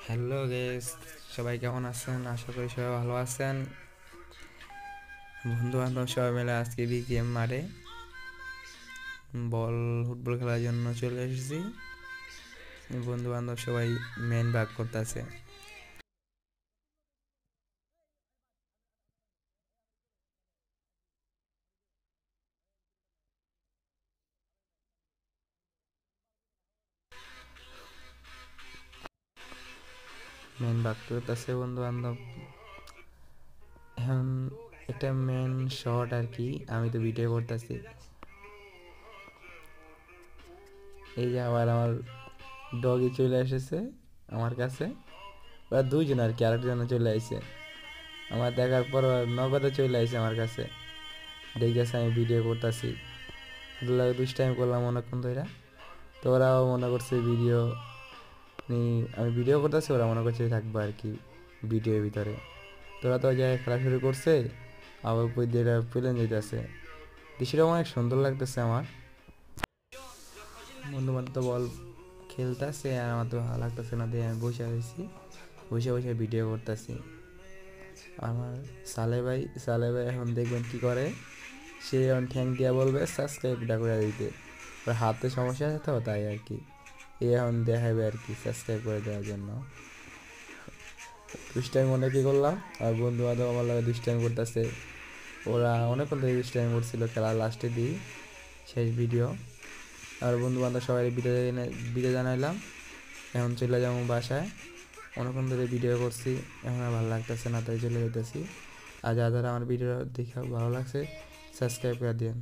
Hello guys, সবাই কেমন আছেন? আশা করি সবাই ভালো আছেন। বন্ধু বান্ধব সবাই মিলে আজকে বিজিএম মারে ফুটবল খেলার জন্য চলে এসেছি। বন্ধু বান্ধব সবাই মেন ভাগ করতেছে। মেন ভাগ করতেছে বন্ধু বান্ধব। এখন একটা মেন শট আর কি, আমি তো ভিডিও করতেছি। এই যে আবার আমার ডগি চলে এসেছে আমার কাছে। ওরা দুইজন আর কি, আরেকজন চলে আসছে আমার দেখার পর। নগদে চলে আসছে আমার কাছে, দেখতেছে আমি ভিডিও করতেছি। দুষ্টাইম করলাম অনেকক্ষণ ধরে। তো ওরাও মনে করছে ভিডিও আমি ভিডিও করতেছি, ওরা মনে করছে থাকবো আর কি ভিডিওর ভিতরে। তোরা তো ওই জায়গায় খেলা শুরু করছে, আবার উপর দিয়ে প্লেন যেতেছে। দৃশ্যটা অনেক সুন্দর লাগতেছে আমার। বন্ধু বান্ধব বল খেলতেছে আর আমার তো ভালো লাগতেছে না, দিয়ে আমি বসে রয়েছি, বসে বসে ভিডিও করতেছি। আমার সালে ভাই এখন দেখবেন কি করে। সে এখন ঠ্যাং দিয়া বলবে সাবস্ক্রাইবটা করে দিতে। ওর হাতে সমস্যা আছে তো, তাই আর কি এ এখন দেখাবে আর কি সাবস্ক্রাইব করে দেওয়ার জন্য। দুষ্টাইম মনে কি করলাম, আর বন্ধু বান্ধব আমার লাগে দুষ্টাইম করতেছে। ওরা অনেকক্ষণ ধরে দুষ্টাইম করছিল খেলার লাস্টে দিই শেষ ভিডিও। আর বন্ধু বান্ধব সবাই বিদায় জানাইলাম। এখন চলে যাবো বাসায়। অনেকক্ষণ ধরে ভিডিও করছি, এখন আর ভালো লাগতেছে না, তাই চলে যেতেছি। আর যারা যারা আমার ভিডিও দেখে ভালো লাগছে সাবস্ক্রাইব করে দিন।